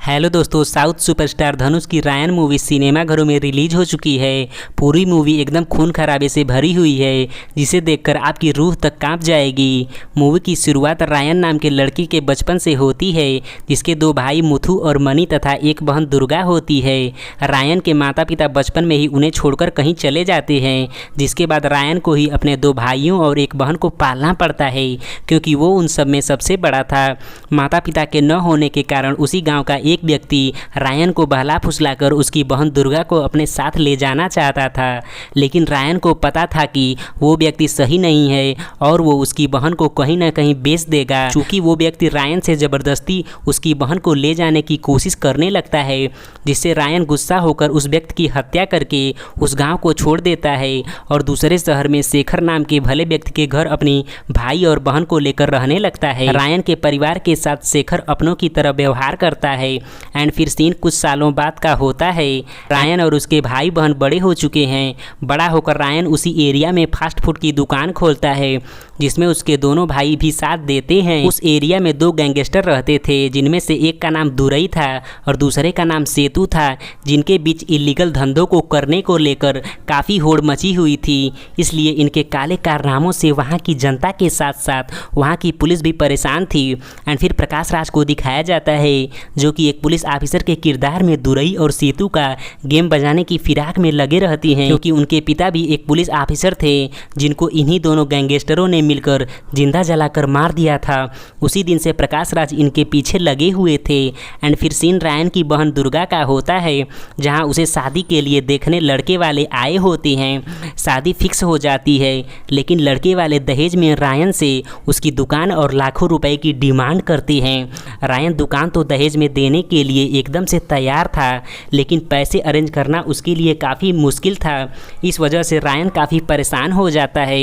Hello दोस्तों, south superstar धनुष की Ryan movie सिनेमाघरों में रिलीज हो चुकी है। पूरी मूवी एकदम खून खराबे से भरी हुई है, जिसे देखकर आपकी रूह तक कांप जाएगी। मूवी की शुरुआत रायन नाम के लड़की के बचपन से होती है, जिसके दो भाई मुथु और मनी तथा एक बहन दुर्गा होती है। रायन के माता पिता बचपन में ही उन्हें छोड़कर कहीं चले जाते हैं, जिसके बाद रायन को ही अपने दो भाइयों और एक बहन को पालना पड़ता है, क्योंकि वो उन सब में सबसे बड़ा था। माता पिता के न होने के कारण उसी गाँव का एक व्यक्ति रायन को बहला फुसलाकर उसकी बहन दुर्गा को अपने साथ ले जाना चाहता था, लेकिन रायन को पता था कि वो व्यक्ति सही नहीं है और वो उसकी बहन को कहीं ना कहीं बेच देगा। चूँकि वो व्यक्ति रायन से ज़बरदस्ती उसकी बहन को ले जाने की कोशिश करने लगता है, जिससे रायन गुस्सा होकर उस व्यक्ति की हत्या करके उस गाँव को छोड़ देता है और दूसरे शहर में शेखर नाम के भले व्यक्ति के घर अपनी भाई और बहन को लेकर रहने लगता है। रायन के परिवार के साथ शेखर अपनों की तरह व्यवहार करता है। एंड फिर सीन कुछ सालों बाद का होता है। रायन और उसके भाई बहन बड़े हो चुके हैं। बड़ा होकर रायन उसी एरिया में फास्ट फूड की दुकान खोलता है, जिसमें उसके दोनों भाई भी साथ देते हैं। उस एरिया में दो गैंगस्टर रहते थे, जिनमें से एक का नाम दुरई था और दूसरे का नाम सेतु था, जिनके बीच इलीगल धंधों को करने को लेकर काफ़ी होड़ मची हुई थी। इसलिए इनके काले कारनामों से वहाँ की जनता के साथ साथ वहाँ की पुलिस भी परेशान थी। एंड फिर प्रकाश राज को दिखाया जाता है, जो कि एक पुलिस ऑफिसर के किरदार में दुरई और सेतु का गेम बजाने की फिराक में लगे रहती हैं, क्योंकि उनके पिता भी एक पुलिस ऑफिसर थे, जिनको इन्हीं दोनों गैंगस्टरों ने मिलकर जिंदा जलाकर मार दिया था। उसी दिन से प्रकाश राज इनके पीछे लगे हुए थे। एंड फिर सीन रायन की बहन दुर्गा का होता है, जहां उसे शादी के लिए देखने लड़के वाले आए होते हैं। शादी फिक्स हो जाती है, लेकिन लड़के वाले दहेज में रायन से उसकी दुकान और लाखों रुपए की डिमांड करते हैं। रायन दुकान तो दहेज में देने के लिए एकदम से तैयार था, लेकिन पैसे अरेंज करना उसके लिए काफ़ी मुश्किल था। इस वजह से रायन काफ़ी परेशान हो जाता है।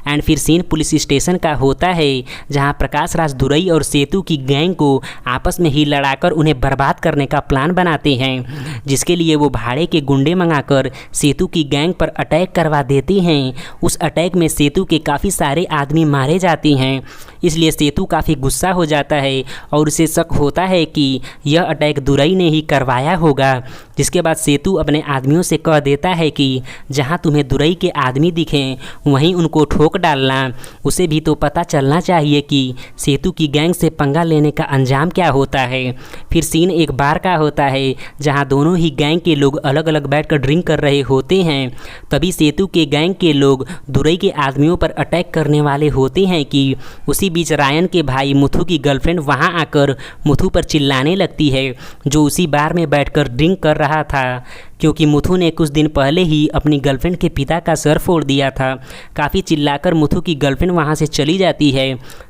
एंड फिर सीन पुलिस स्टेशन का होता है, जहां प्रकाश राज दुरई और सेतु की गैंग को आपस में ही लड़ाकर उन्हें बर्बाद करने का प्लान बनाते हैं, जिसके लिए वो भाड़े के गुंडे मंगाकर सेतु की गैंग पर अटैक करवा देते हैं। उस अटैक में सेतु के काफ़ी सारे आदमी मारे जाते हैं, इसलिए सेतु काफ़ी गुस्सा हो जाता है और उसे शक होता है कि यह अटैक दुरई ने ही करवाया होगा। जिसके बाद सेतु अपने आदमियों से कह देता है कि जहां तुम्हें दुरई के आदमी दिखें वहीं उनको ठोक डालना। उसे भी तो पता चलना चाहिए कि सेतु की गैंग से पंगा लेने का अंजाम क्या होता है। फिर सीन एक बार का होता है, जहां दोनों ही गैंग के लोग अलग अलग बैठकर ड्रिंक कर रहे होते हैं। तभी सेतु के गैंग के लोग दुरई के आदमियों पर अटैक करने वाले होते हैं कि उसी बीच रायन के भाई मुथु की गर्लफ्रेंड वहां आकर मुथु पर चिल्लाने लगती है, जो उसी बार में बैठकर ड्रिंक कर रहा था, क्योंकि मुथु ने कुछ दिन पहले ही अपनी गर्लफ्रेंड के पिता का सर फोड़ दिया था। काफ़ी चिल्लाकर मुथु की गर्लफ्रेंड वहां से चली जाती है,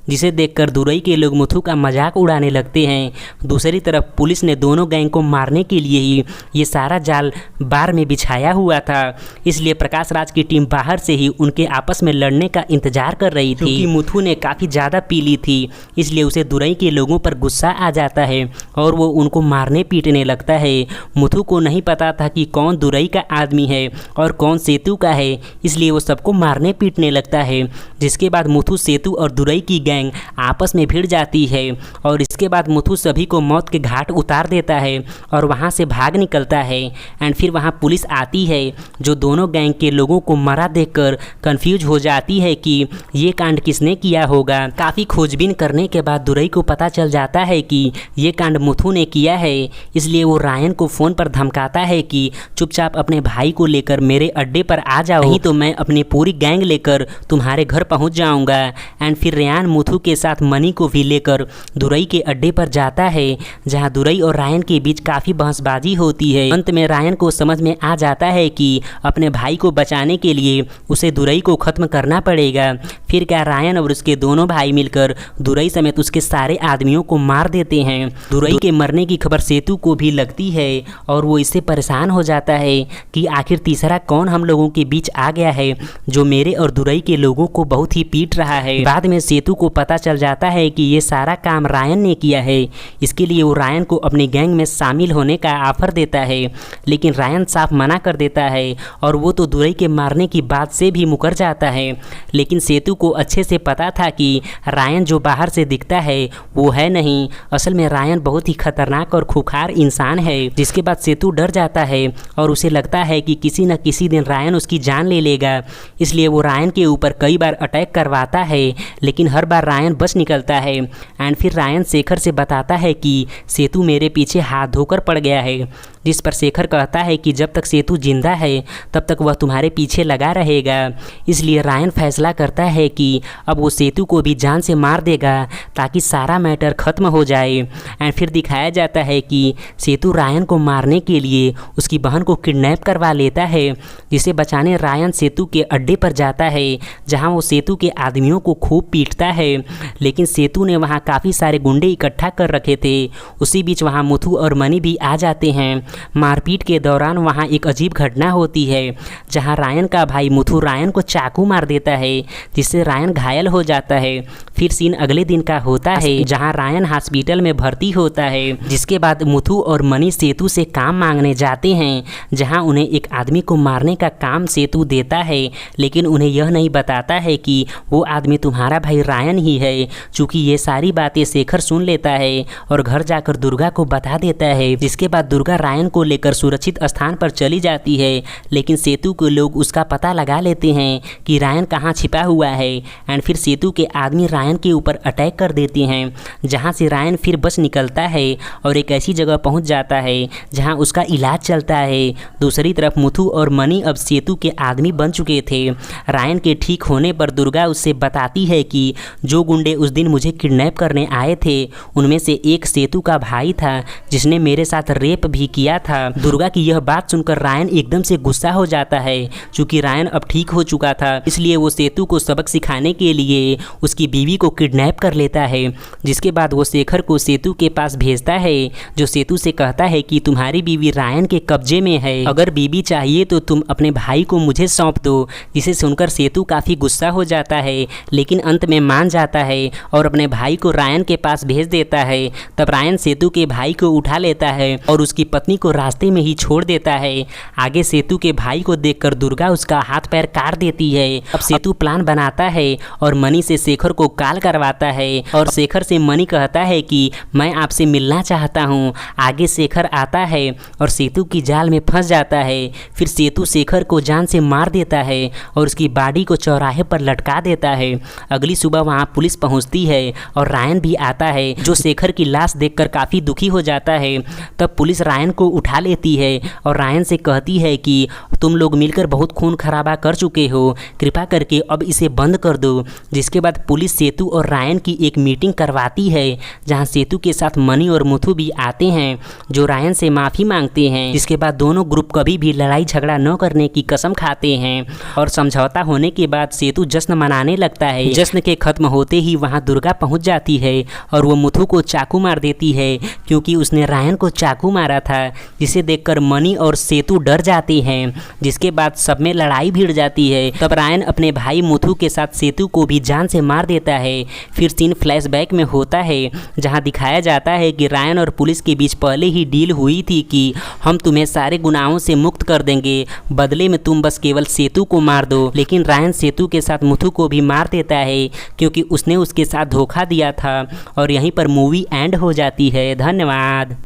जिसे देखकर दुरई के लोग मुथु का मजाक उड़ाने लगते हैं। दूसरी तरफ पुलिस ने दोनों गैंग को मारने के लिए ही ये सारा जाल बार में बिछाया हुआ था, इसलिए प्रकाश राज की टीम बाहर से ही उनके आपस में लड़ने का इंतजार कर रही थी। क्योंकि मुथु ने काफ़ी ज़्यादा पी ली थी, इसलिए उसे दुरई के लोगों पर गुस्सा आ जाता है और वो उनको मारने पीटने लगता है। मुथु को नहीं पता था कि कौन दुरई का आदमी है और कौन सेतु का है, इसलिए वो सबको मारने पीटने लगता है। जिसके बाद मुथु, सेतु और दुरई की गैंग आपस में भिड़ जाती है और इसके बाद मुथु सभी को मौत के घाट उतार देता है और वहाँ से भाग निकलता है। एंड फिर वहाँ पुलिस आती है, जो दोनों गैंग के लोगों को मरा देखकर कंफ्यूज हो जाती है कि ये कांड किसने किया होगा। काफ़ी खोजबीन करने के बाद दुरई को पता चल जाता है कि ये कांड मुथु ने किया है, इसलिए वो रायन को फ़ोन पर धमकाता है कि चुपचाप अपने भाई को लेकर मेरे अड्डे पर आ जाओ, नहीं तो मैं अपनी पूरी गैंग लेकर तुम्हारे घर पहुंच जाऊंगा। एंड फिर रेयान मुथु के साथ मनी को भी लेकर दुरई के अड्डे पर जाता है, जहां दुरई और रायन के बीच काफ़ी बहसबाजी होती है। अंत में रायन को समझ में आ जाता है कि अपने भाई को बचाने के लिए उसे दुरई को ख़त्म करना पड़ेगा। फिर क्या रायन और उसके दोनों भाई मिलकर दुरई समेत उसके सारे आदमियों को मार देते हैं। दुरई के मरने की खबर सेतु को भी लगती है और वो इससे परेशान हो जाता है कि आखिर तीसरा कौन हम लोगों के बीच आ गया है जो मेरे और दुरई के लोगों को बहुत ही पीट रहा है। बाद में सेतु को पता चल जाता है कि ये सारा काम रायन ने किया है। इसके लिए वो रायन को अपने गैंग में शामिल होने का ऑफर देता है, लेकिन रायन साफ मना कर देता है और वो तो दुरई के मारने की बात से भी मुकर जाता है। लेकिन सेतु को अच्छे से पता था कि रायन जो बाहर से दिखता है वो है नहीं, असल में रायन बहुत ही खतरनाक और खूंखार इंसान है। जिसके बाद सेतु डर जाता है और उसे लगता है कि किसी न किसी दिन रायन उसकी जान ले लेगा। इसलिए वो रायन के ऊपर कई बार अटैक करवाता है, लेकिन हर बार रायन बच निकलता है। एंड फिर रायन शेखर से बताता है कि सेतु मेरे पीछे हाथ धोकर पड़ गया है, जिस पर शेखर कहता है कि जब तक सेतु जिंदा है तब तक वह तुम्हारे पीछे लगा रहेगा। इसलिए रायन फैसला करता है कि अब वो सेतु को भी जान से मार देगा ताकि सारा मैटर ख़त्म हो जाए। एंड फिर दिखाया जाता है कि सेतु रायन को मारने के लिए उसकी बहन को किडनैप करवा लेता है, जिसे बचाने रायन सेतु के अड्डे पर जाता है जहाँ वो सेतु के आदमियों को खूब पीटता है। लेकिन सेतु ने वहाँ काफ़ी सारे गुंडे इकट्ठा कर रखे थे। उसी बीच वहाँ मुथु और मनी भी आ जाते हैं। मारपीट के दौरान वहाँ एक अजीब घटना होती है जहाँ रायन का भाई मुथु रायन को चाकू मार देता है, जिससे रायन घायल हो जाता है। फिर सीन अगले दिन का होता है जहाँ रायन हॉस्पिटल में भर्ती होता है। जिसके बाद मुथु और मनी सेतु से काम मांगने जाते हैं, जहाँ उन्हें एक आदमी को मारने का काम सेतु देता है, लेकिन उन्हें यह नहीं बताता है कि वो आदमी तुम्हारा भाई रायन ही है। चूँकि ये सारी बातें शेखर सुन लेता है और घर जाकर दुर्गा को बता देता है। जिसके बाद दुर्गा रायन को लेकर सुरक्षित स्थान पर चली जाती है, लेकिन सेतु के लोग उसका पता लगा लेते हैं कि रायन कहाँ छिपा हुआ है। एंड फिर सेतु के आदमी रायन के ऊपर अटैक कर देते हैं, जहाँ से रायन फिर बच निकलता है और एक ऐसी जगह पहुँच जाता है जहाँ उसका इलाज चलता है। दूसरी तरफ मुथु और मनी अब सेतु के आदमी बन चुके थे। रायन के ठीक होने पर दुर्गा उससे बताती है कि जो गुंडे उस दिन मुझे किडनैप करने आए थे उनमें से एक सेतु का भाई था, जिसने मेरे साथ रेप भी किया था। दुर्गा की यह बात सुनकर रायन एकदम से गुस्सा हो जाता है। चूँकि रायन अब ठीक हो चुका था, इसलिए वो सेतु को सबक सिखाने के लिए उसकी बीवी को किडनैप कर लेता है। जिसके बाद वो शेखर को सेतु के पास भेजता है, जो सेतु से कहता है कि तुम्हारी बीवी रायन के कब्जे में है, अगर बीवी चाहिए तो तुम अपने भाई को मुझे सौंप दो। जिसे सुनकर सेतु काफ़ी गुस्सा हो जाता है, लेकिन अंत में मान जाता है और अपने भाई को रायन के पास भेज देता है। तब रायन सेतु के भाई को उठा लेता है और उसकी पत्नी को रास्ते में ही छोड़ देता है। आगे सेतु के भाई को देखकर दुर्गा उसका हाथ पैर काट देती है। अब सेतु प्लान बनाता है और मनी से शेखर को कॉल करवाता है और शेखर से मनी कहता है कि मैं आपसे मिलना चाहता हूँ। आगे शेखर आता है और सेतु की जाल में फंस जाता है। फिर सेतु शेखर को जान से मार देता है और उसकी बॉडी को चौराहे पर लटका देता है। अगली सुबह वहाँ पुलिस पहुँचती है और रायन भी आता है, जो शेखर की लाश देखकर काफ़ी दुखी हो जाता है। तब पुलिस रायन को उठा लेती है और रायन से कहती है कि तुम लोग मिलकर बहुत खून खराबा कर चुके हो, कृपा करके अब इसे बंद कर दो। जिसके बाद पुलिस सेतु और रायन की एक मीटिंग करवाती है, जहां सेतु के साथ मनी और मुथु भी आते हैं, जो रायन से माफ़ी मांगते हैं। जिसके बाद दोनों ग्रुप कभी भी लड़ाई झगड़ा न करने की कसम खाते हैं और समझौता होने के बाद सेतु जश्न मनाने लगता है। जश्न के खत्म होते ही वहाँ दुर्गा पहुँच जाती है और वो मुथु को चाकू मार देती है, क्योंकि उसने रायन को चाकू मारा था। जिसे देखकर मनी और सेतु डर जाते हैं। जिसके बाद सब में लड़ाई भिड़ जाती है। तब रायन अपने भाई मुथु के साथ सेतु को भी जान से मार देता है। फिर सीन फ्लैशबैक में होता है, जहां दिखाया जाता है कि रायन और पुलिस के बीच पहले ही डील हुई थी कि हम तुम्हें सारे गुनाहों से मुक्त कर देंगे, बदले में तुम बस केवल सेतु को मार दो। लेकिन रायन सेतु के साथ मुथु को भी मार देता है, क्योंकि उसने उसके साथ धोखा दिया था। और यहीं पर मूवी एंड हो जाती है। धन्यवाद।